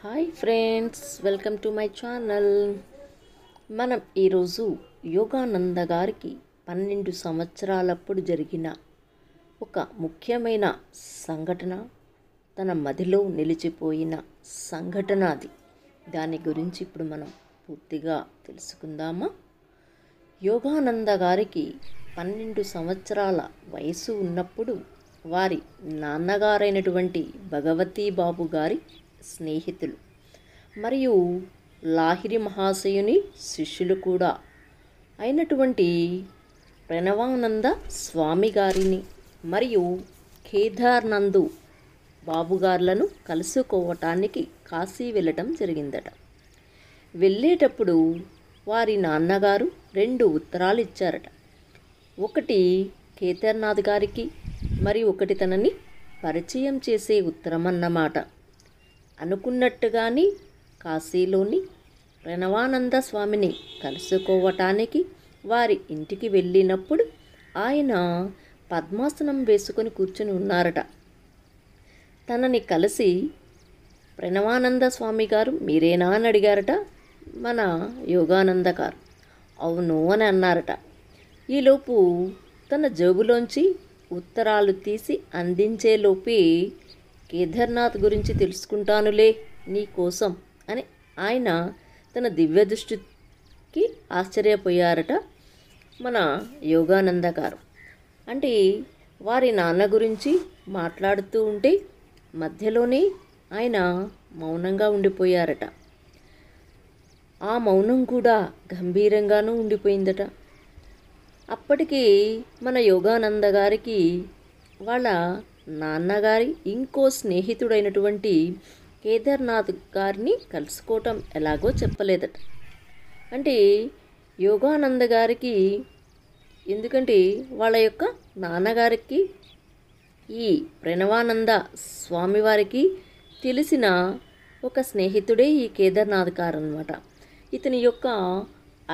Hi friends, welcome to my channel. మనం ఈరోజు యోగానంద గారికి 12 సంవత్సరాలప్పుడు జరిగిన ఒక ముఖ్యమైన సంఘటన, తన మదిలో నిలిచిపోయిన సంఘటన అది. దాని గురించి ఇప్పుడు మనం పూర్తిగా తెలుసుకుందామా? యోగానంద గారికి 12 సంవత్సరాల వయసు ఉన్నప్పుడు వారి నాన్నగారైనటువంటి భగవతీ బాబు గారి స్నేహితులు మరియు లాహిరి మహాశయుని శిష్యులు కూడా అయినటువంటి ప్రణవానంద స్వామి గారిని మరియు కేదార్నందు బాబుగారులను కలుసుకోవటానికి కాశీ వెళ్ళటం జరిగిందట. వెళ్ళేటప్పుడు వారి నాన్నగారు 2 ఉత్తరాలు ఇచ్చారట. ఒకటి కేదార్నాథ్ గారికి, మరి ఒకటి తనని పరిచయం చేసే ఉత్తరం అన్నమాట. అనుకున్నట్టుగాని కాశీలోని ప్రణవానంద స్వామిని కలుసుకోవటానికి వారి ఇంటికి వెళ్ళినప్పుడు ఆయన పద్మాసనం వేసుకొని కూర్చుని ఉన్నారట. తనని కలిసి ప్రణవానంద స్వామి గారు మీరేనా అని అడిగారట. మన యోగానంద గారు అవును అని అన్నారట. ఈలోపు తన జేబులోంచి ఉత్తరాలు తీసి అందించేలోపే కేదార్నాథ్ గురించి తెలుసుకుంటానులే నీ కోసం అని ఆయన తన దివ్య దృష్టికి ఆశ్చర్యపోయారట మన యోగానంద గారు. అంటే వారి నాన్న గురించి మాట్లాడుతూ ఉంటే మధ్యలోనే ఆయన మౌనంగా ఉండిపోయారట. ఆ మౌనం కూడా గంభీరంగానూ ఉండిపోయిందట. అప్పటికి మన యోగానంద గారికి వాళ్ళ నాన్నగారి ఇంకో స్నేహితుడైనటువంటి కేదార్నాథ్ గారిని కలుసుకోవటం ఎలాగో చెప్పలేదట. అంటే యోగానంద గారికి, ఎందుకంటే వాళ్ళ యొక్క నాన్నగారికి ఈ ప్రణవానంద స్వామివారికి తెలిసిన ఒక స్నేహితుడే ఈ కేదార్నాథ్ గారు అన్నమాట. ఇతని యొక్క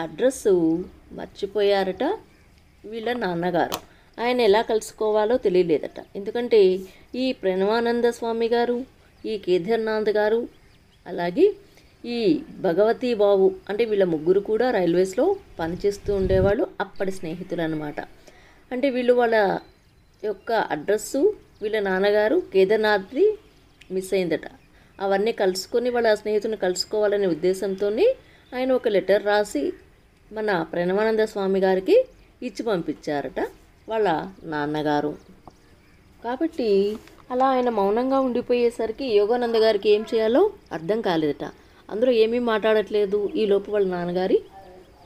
అడ్రస్సు మర్చిపోయారట వీళ్ళ నాన్నగారు. ఆయన ఎలా కలుసుకోవాలో తెలియలేదట. ఎందుకంటే ఈ ప్రణవానంద స్వామి గారు, ఈ కేదార్నాథ్ గారు, అలాగే ఈ భగవతీ బాబు అంటే వీళ్ళ ముగ్గురు కూడా రైల్వేస్లో పనిచేస్తూ ఉండేవాళ్ళు. అప్పటి స్నేహితులు అన్నమాట. అంటే వీళ్ళు వాళ్ళ యొక్క అడ్రస్సు వీళ్ళ నాన్నగారు కేదార్నాథ్ది మిస్ అయిందట. అవన్నీ కలుసుకొని వాళ్ళ స్నేహితుని కలుసుకోవాలనే ఉద్దేశంతోనే ఆయన ఒక లెటర్ రాసి మన ప్రణవానంద స్వామి గారికి ఇచ్చి పంపించారట వాళ్ళ నాన్నగారు. కాబట్టి అలా ఆయన మౌనంగా ఉండిపోయేసరికి యోగానంద గారికి ఏం చేయాలో అర్థం కాలేదట. అందరూ ఏమీ మాట్లాడట్లేదు. ఈలోపు వాళ్ళ నాన్నగారి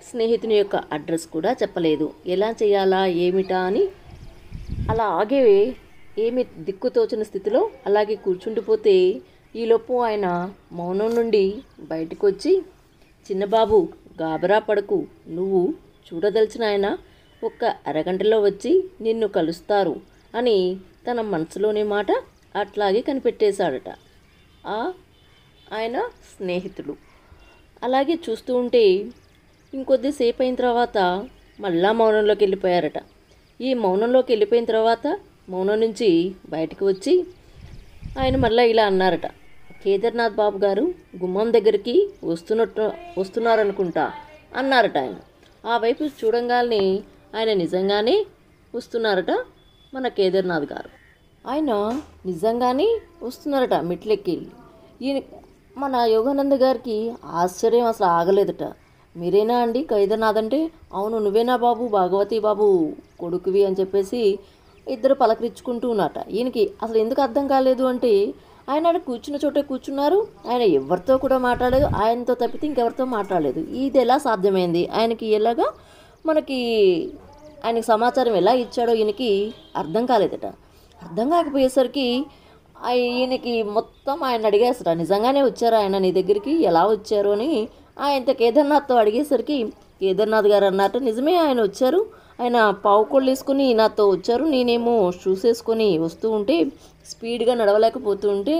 స్నేహితుని యొక్క అడ్రస్ కూడా చెప్పలేదు. ఎలా చేయాలా ఏమిటా అని అలాగే ఏమి దిక్కుతోచిన స్థితిలో అలాగే కూర్చుండిపోతే ఈలోపు ఆయన మౌనం నుండి బయటకు వచ్చి, చిన్నబాబు గాబరా పడకు, నువ్వు చూడదలిచిన ఆయన ఒక్క అరగంటలో వచ్చి నిన్ను కలుస్తారు అని తన మనసులోని మాట అట్లాగే కనిపెట్టేశాడట ఆయన స్నేహితులు. అలాగే చూస్తూ ఉంటే ఇంకొద్దిసేపు అయిన తర్వాత మళ్ళా మౌనంలోకి వెళ్ళిపోయారట. ఈ మౌనంలోకి వెళ్ళిపోయిన తర్వాత మౌనం నుంచి బయటకు వచ్చి ఆయన మళ్ళీ ఇలా అన్నారట, కేదార్నాథ్ బాబు గారు గుమ్మం దగ్గరికి వస్తున్నారనుకుంటా అన్నారట. ఆయన ఆ వైపు చూడంగానే ఆయన నిజంగానే వస్తున్నారట. మన కేదార్నాథ్ గారు ఆయన నిజంగానే వస్తున్నారట మెట్లెక్కి. ఈయన మన యోగానంద గారికి ఆశ్చర్యం అసలు ఆగలేదట. మీరేనా అండి కేదార్నాథ్ అంటే? అవును నువ్వేనా బాబు, భాగవతి బాబు కొడుకువి అని చెప్పేసి ఇద్దరు పలకరించుకుంటూ ఉన్నట. ఈయనకి అసలు ఎందుకు అర్థం కాలేదు అంటే ఆయన కూర్చున్న చోటే కూర్చున్నారు. ఆయన ఎవరితో కూడా మాట్లాడలేదు. ఆయనతో తప్పితే ఇంకెవరితో మాట్లాడలేదు. ఇది ఎలా సాధ్యమైంది? ఆయనకి ఎలాగా మనకి ఆయనకి సమాచారం ఎలా ఇచ్చాడో ఈయనకి అర్థం కాలేదట. అర్థం కాకపోయేసరికి ఈయనకి మొత్తం ఆయన అడిగేస్తాడు, నిజంగానే వచ్చారు ఆయన నీ దగ్గరికి, ఎలా వచ్చారు అని ఆయనతో కేదార్నాథ్తో అడిగేసరికి కేదార్నాథ్ గారు అన్నట్టు నిజమే ఆయన వచ్చారు. ఆయన పావుకోళ్ళు వేసుకుని నాతో వచ్చారు. నేనేమో షూస్ వేసుకొని వస్తూ ఉంటే స్పీడ్గా నడవలేకపోతూ ఉంటే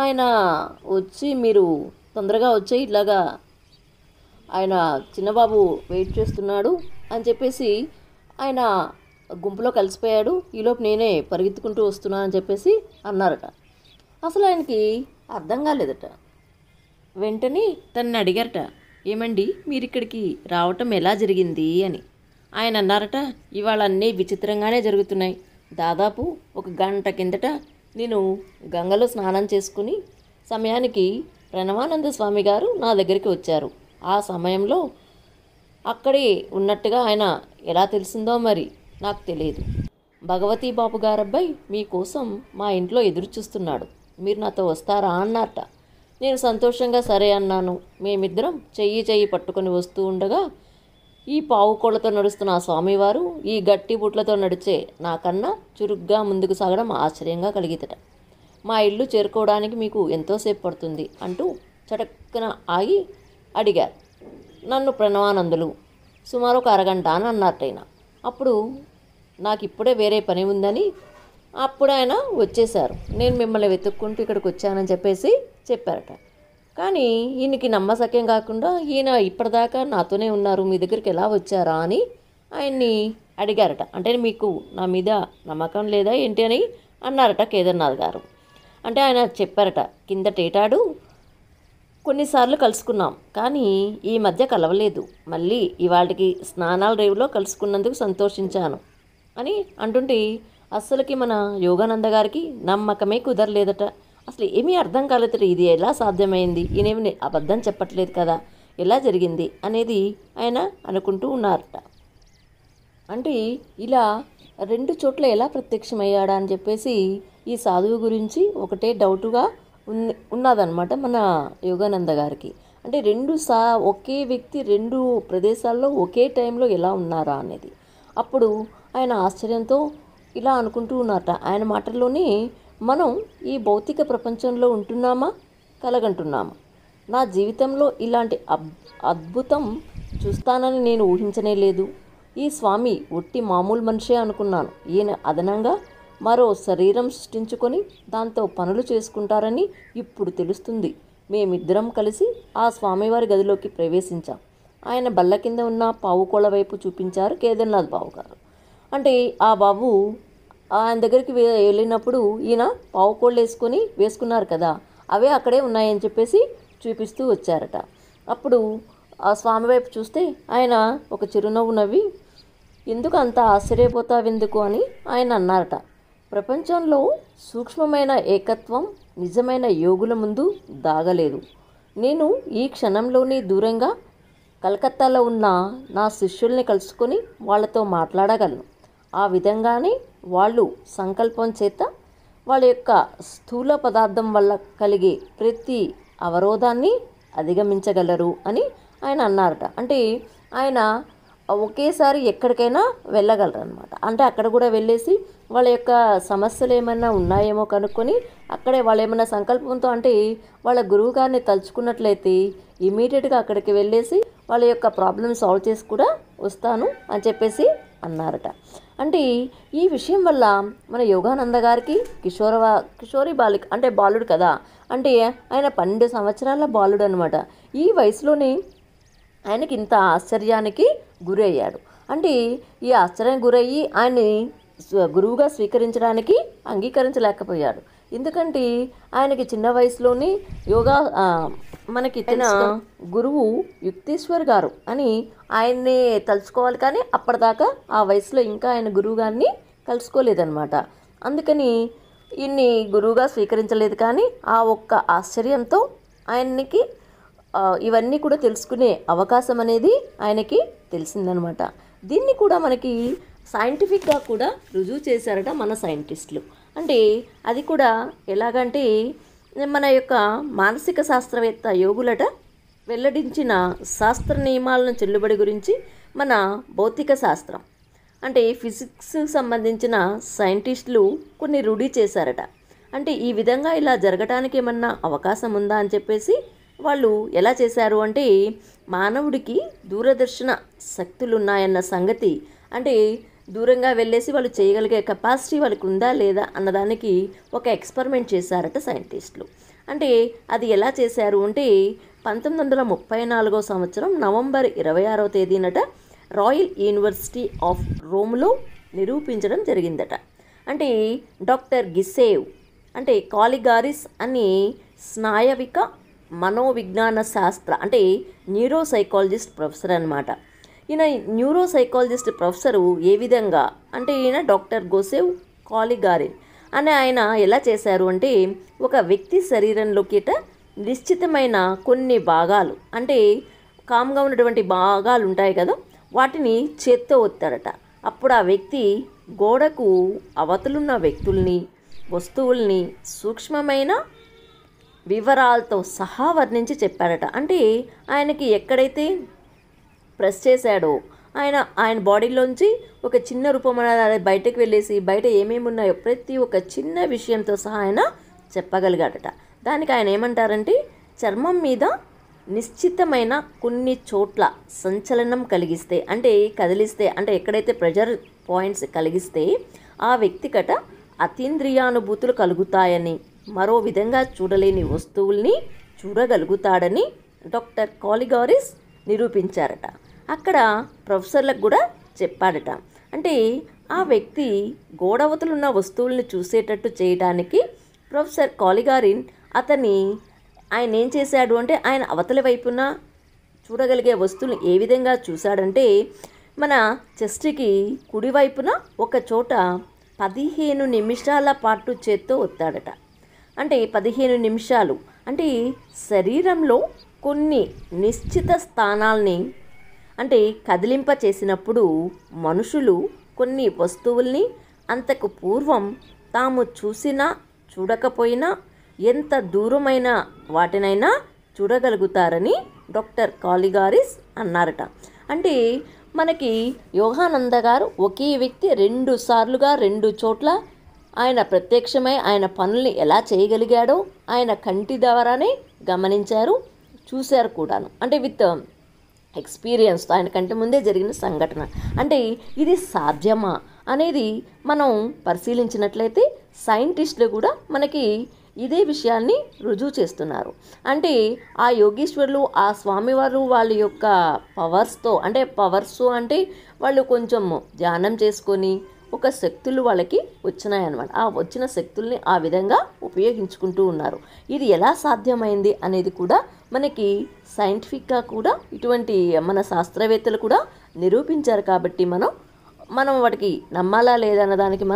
ఆయన వచ్చి మీరు తొందరగా వచ్చాయి, ఇట్లాగా ఆయన చిన్నబాబు వెయిట్ చేస్తున్నాడు అని చెప్పేసి ఆయన గుంపులో కలిసిపోయాడు. ఈలోపు నేనే పరిగెత్తుకుంటూ వస్తున్నానని చెప్పేసి అన్నారట. అసలు ఆయనకి అర్థం కాలేదట. వెంటనే తనని అడిగారట, ఏమండి మీరు ఇక్కడికి రావటం ఎలా జరిగింది అని. ఆయన అన్నారట, ఇవాళ అన్నీ విచిత్రంగానే జరుగుతున్నాయి. దాదాపు ఒక గంట కిందట నేను గంగలో స్నానం చేసుకుని సమయానికి ప్రణవానంద స్వామి గారు నా దగ్గరికి వచ్చారు. ఆ సమయంలో అక్కడే ఉన్నట్టుగా ఆయన ఎలా తెలిసిందో మరి నాకు తెలియదు. భగవతీ బాబు గారబ్బాయి మీకోసం మా ఇంట్లో ఎదురు చూస్తున్నాడు, మీరు నాతో వస్తారా అన్నారట. నేను సంతోషంగా సరే అన్నాను. మేమిద్దరం చెయ్యి పట్టుకొని వస్తూ ఉండగా ఈ పావు కోళ్లతో నడుస్తున్న ఆ స్వామివారు ఈ గట్టి బుట్లతో నడిచే నాకన్నా చురుగ్గా ముందుకు సాగడం ఆశ్చర్యంగా కలిగితట. మా ఇల్లు చేరుకోవడానికి మీకు ఎంతోసేపు పడుతుంది అంటూ చటక్కున ఆగి అడిగారు నన్ను ప్రణవానందులు. సుమారు ఒక అరగంట అని అన్నారటైనా. అప్పుడు నాకు ఇప్పుడే వేరే పని ఉందని అప్పుడు ఆయన వచ్చేశారు. నేను మిమ్మల్ని వెతుక్కుంటూ ఇక్కడికి వచ్చానని చెప్పారట. కానీ ఈయనకి నమ్మసక్యం కాకుండా ఈయన ఇప్పటిదాకా నాతోనే ఉన్నారు, మీ దగ్గరికి ఎలా వచ్చారా అని ఆయన్ని అడిగారట. అంటే మీకు నా మీద నమ్మకం లేదా ఏంటి అని అన్నారట కేదార్నాథ్ గారు. అంటే ఆయన చెప్పారట, కిందటేటాడు కొన్నిసార్లు కలుసుకున్నాం, కానీ ఈ మధ్య కలవలేదు. మళ్ళీ ఇవాళకి స్నానాల రేవులో కలుసుకున్నందుకు సంతోషించాను అని అంటుంటే అస్సలకి మన యోగానంద గారికి నమ్మకమే కుదరలేదట. అసలు ఏమీ అర్థం కాలేదు, ఇది ఎలా సాధ్యమైంది, ఈయనేమి అబద్ధం చెప్పట్లేదు కదా, ఎలా జరిగింది అనేది ఆయన అనుకుంటూ ఉన్నారట. అంటే ఇలా 2 చోట్ల ఎలా ప్రత్యక్షమయ్యాడా అని చెప్పేసి ఈ సాధువు గురించి ఒకటే డౌటుగా ఉన్నదన్నమాట మన యోగానంద గారికి. అంటే ఒకే వ్యక్తి 2 ప్రదేశాల్లో ఒకే టైంలో ఎలా ఉన్నారా అనేది. అప్పుడు ఆయన ఆశ్చర్యంతో ఇలా అనుకుంటూ ఉన్నారట. ఆయన మాటల్లోనే మనం ఈ భౌతిక ప్రపంచంలో ఉంటున్నామా, కలగంటున్నామా? నా జీవితంలో ఇలాంటి అద్భుతం చూస్తానని నేను ఊహించనే లేదు. ఈ స్వామి ఒట్టి మామూలు మనిషే అనుకున్నాను. ఈయన అదనంగా మరో శరీరం సృష్టించుకొని దాంతో పనులు చేసుకుంటారని ఇప్పుడు తెలుస్తుంది. మేమిద్దరం కలిసి ఆ స్వామివారి గదిలోకి ప్రవేశించాం. ఆయన బల్ల కింద ఉన్న పావుకోళ్ళ వైపు చూపించారు కేదార్నాథ్ బాబు గారు. అంటే ఆ బాబు ఆయన దగ్గరికి వెళ్ళినప్పుడు ఈయన పావుకోళ్ళు వేసుకున్నారు కదా, అవే అక్కడే ఉన్నాయని చెప్పేసి చూపిస్తూ వచ్చారట. అప్పుడు ఆ స్వామి వైపు చూస్తే ఆయన ఒక చిరునవ్వు నవ్వి, ఎందుకు అంత ఆశ్చర్యపోతావెందుకు అని ఆయన అన్నారట. ప్రపంచంలో సూక్ష్మమైన ఏకత్వం నిజమైన యోగుల ముందు దాగలేదు. నేను ఈ క్షణంలోనే దూరంగా కలకత్తాలో ఉన్న నా శిష్యుల్ని కలుసుకొని వాళ్ళతో మాట్లాడగలను. ఆ విధంగానే వాళ్ళు సంకల్పం చేత వాళ్ళ యొక్క స్థూల పదార్థం వల్ల కలిగే ప్రతి అవరోధాన్ని అధిగమించగలరు అని ఆయన అన్నారట. అంటే ఆయన ఒకేసారి ఎక్కడికైనా వెళ్ళగలరు అనమాట. అంటే అక్కడ కూడా వెళ్ళేసి వాళ్ళ యొక్క సమస్యలు ఏమైనా ఉన్నాయేమో కనుక్కొని అక్కడే వాళ్ళు ఏమైనా సంకల్పంతో అంటే వాళ్ళ గురువు గారిని తలుచుకున్నట్లయితే ఇమీడియట్గా అక్కడికి వెళ్ళేసి వాళ్ళ యొక్క ప్రాబ్లమ్ సాల్వ్ చేసి కూడా వస్తాను అని చెప్పేసి అన్నారట. అంటే ఈ విషయం వల్ల మన యోగానంద గారికి కిషోరి బాలిక అంటే బాలుడు కదా, అంటే ఆయన 12 సంవత్సరాల బాలుడు అనమాట. ఈ వయసులోనే ఆయనకి ఇంత ఆశ్చర్యానికి గురయ్యాడు. అంటే ఈ ఆశ్చర్యానికి గురయ్యి ఆయన్ని గురువుగా స్వీకరించడానికి అంగీకరించలేకపోయాడు. ఎందుకంటే ఆయనకి చిన్న వయసులోనే యోగా మనకి ఇచ్చిన గురువు యుక్తేశ్వర్ గారు అని ఆయన్ని తలుచుకోవాలి, కానీ అప్పటిదాకా ఆ వయసులో ఇంకా ఆయన గురువు గారిని కలుసుకోలేదన్నమాట. అందుకని ఈయన్ని గురువుగా స్వీకరించలేదు. కానీ ఆ ఒక్క ఆశ్చర్యంతో ఆయనకి ఇవన్నీ కూడా తెలుసుకునే అవకాశం అనేది ఆయనకి తెలిసిందనమాట. దీన్ని కూడా మనకి సైంటిఫిక్గా కూడా రుజువు చేశారట మన సైంటిస్టులు. అంటే అది కూడా ఎలాగంటే మన యొక్క మానసిక శాస్త్రవేత్త యోగులట వెల్లడించిన శాస్త్ర నియమాలను చెల్లుబడి గురించి మన భౌతిక శాస్త్రం అంటే ఫిజిక్స్ సంబంధించిన సైంటిస్టులు కొన్ని రూఢి చేశారట. అంటే ఈ విధంగా ఇలా జరగటానికి ఏమన్నా అవకాశం ఉందా అని చెప్పేసి వాళ్ళు ఎలా చేశారు అంటే మానవుడికి దూరదర్శన శక్తులు ఉన్నాయన్న సంగతి, అంటే దూరంగా వెళ్ళేసి వాళ్ళు చేయగలిగే కెపాసిటీ వాళ్ళకి ఉందా లేదా అన్నదానికి ఒక ఎక్స్పెరిమెంట్ చేశారట సైంటిస్టులు. అంటే అది ఎలా చేశారు అంటే 1934 సంవత్సరం నవంబర్ 26వ తేదీనట రాయల్ యూనివర్సిటీ ఆఫ్ రోమ్లో నిరూపించడం జరిగిందట. అంటే డాక్టర్ గిసేవ్ అంటే కాలిగారిస్ అని స్నాయవిక మనోవిజ్ఞాన శాస్త్ర అంటే న్యూరో సైకాలజిస్ట్ ప్రొఫెసర్ అనమాట. ఈయన న్యూరో సైకాలజిస్ట్ ప్రొఫెసరు ఏ విధంగా అంటే ఈయన డాక్టర్ గోసేవ్ కాలిగారిన్ అని ఆయన ఎలా చేశారు అంటే ఒక వ్యక్తి శరీరంలోకిట నిశ్చితమైన కొన్ని భాగాలు అంటే కామ్గా ఉన్నటువంటి భాగాలు ఉంటాయి కదా, వాటిని చేత్తో ఒత్తాడట. అప్పుడు ఆ వ్యక్తి గోడకు అవతలున్న వ్యక్తుల్ని వస్తువుల్ని సూక్ష్మమైన వివరాలతో సహా వర్ణించి చెప్పాడట. అంటే ఆయనకి ఎక్కడైతే ప్రెస్ చేశాడో ఆయన బాడీలోంచి ఒక చిన్న రూపం అనేది బయటకు వెళ్ళేసి బయట ఏమేమి ఉన్నాయో ప్రతి ఒక్క చిన్న విషయంతో సహా ఆయన చెప్పగలిగాడట. దానికి ఆయన ఏమంటారంటే చర్మం మీద నిశ్చితమైన కొన్ని చోట్ల సంచలనం కలిగిస్తే అంటే కదిలిస్తే అంటే ఎక్కడైతే ప్రెజర్ పాయింట్స్ కలిగిస్తే ఆ వ్యక్తికట అతీంద్రియానుభూతులు కలుగుతాయని, మరో విధంగా చూడలేని వస్తువుల్ని చూడగలుగుతాడని డాక్టర్ కాలిగారిస్ నిరూపించారట. అక్కడ ప్రొఫెసర్లకు కూడా చెప్పాడట. అంటే ఆ వ్యక్తి గోడవతలున్న వస్తువుల్ని చూసేటట్టు చేయడానికి ప్రొఫెసర్ కాలిగారిన్ ఆయన ఏం చేశాడు అంటే ఆయన అవతలి వైపున చూడగలిగే వస్తువుని ఏ విధంగా చూశాడంటే మన చెస్ట్కి కుడివైపున ఒక చోట 15 నిమిషాల పాటు చేత్తో ఒత్తాడట. అంటే 15 నిమిషాలు అంటే శరీరంలో కొన్ని నిశ్చిత స్థానాల్ని అంటే కదిలింప చేసినప్పుడు మనుషులు కొన్ని వస్తువుల్ని అంతకు పూర్వం తాము చూసినా చూడకపోయినా ఎంత దూరమైన వాటినైనా చూడగలుగుతారని డాక్టర్ కాలిగారిస్ అన్నారట. అంటే మనకి యోగానంద గారు ఒకే వ్యక్తి 2 సార్లుగా 2 చోట్ల ఆయన ప్రత్యక్షమై ఆయన పనుల్ని ఎలా చేయగలిగాడో ఆయన కంటి ద్వారానే గమనించారు, చూశారు కూడాను. అంటే విత్ ఎక్స్పీరియన్స్తో ఆయన కంటి ముందే జరిగిన సంఘటన. అంటే ఇది సాధ్యమా అనేది మనం పరిశీలించినట్లయితే సైంటిస్టులు కూడా మనకి ఇదే విషయాన్ని రుజువు చేస్తున్నారు. అంటే ఆ యోగీశ్వరులు ఆ స్వామివారు వాళ్ళ యొక్క పవర్స్తో అంటే వాళ్ళు కొంచెం ధ్యానం చేసుకొని ఒక శక్తులు వాళ్ళకి వచ్చినాయన్నమాట. ఆ వచ్చిన శక్తుల్ని ఆ విధంగా ఉపయోగించుకుంటూ ఉన్నారు. ఇది ఎలా సాధ్యమైంది అనేది కూడా మనకి సైంటిఫిక్గా కూడా ఇటువంటి మన శాస్త్రవేత్తలు కూడా నిరూపించారు. కాబట్టి మనం వాటికి నమ్మాలా లేదన్న దానికి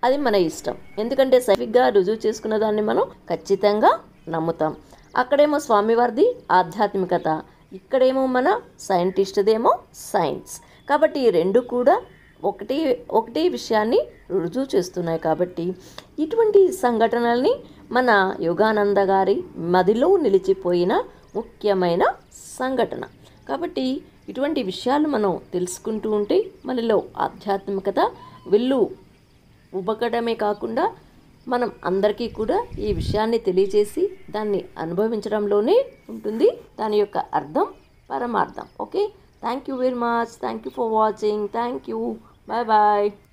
అది మన ఇష్టం. ఎందుకంటే సైంటిఫిక్గా రుజువు చేసుకున్న దాన్ని మనం ఖచ్చితంగా నమ్ముతాం. అక్కడేమో స్వామివారిది ఆధ్యాత్మికత, ఇక్కడేమో మన సైంటిస్ట్దేమో సైన్స్. కాబట్టి ఈ రెండు కూడా ఒకటి విషయాన్ని రుజువు చేస్తున్నాయి. కాబట్టి ఇటువంటి సంఘటనల్ని మన యోగానంద గారి మదిలో నిలిచిపోయిన ముఖ్యమైన సంఘటన. కాబట్టి ఇటువంటి విషయాలు మనం తెలుసుకుంటూ ఉంటే మనలో ఆధ్యాత్మికత వెళ్ళు ఉబకడమే కాకుండా మనం అందరికీ కూడా ఈ విషయాన్ని తెలియజేసి దాన్ని అనుభవించడంలోనే ఉంటుంది దాని యొక్క అర్థం పరమార్థం. Okay, thank you very much. Thank you for watching. Thank you. Bye bye.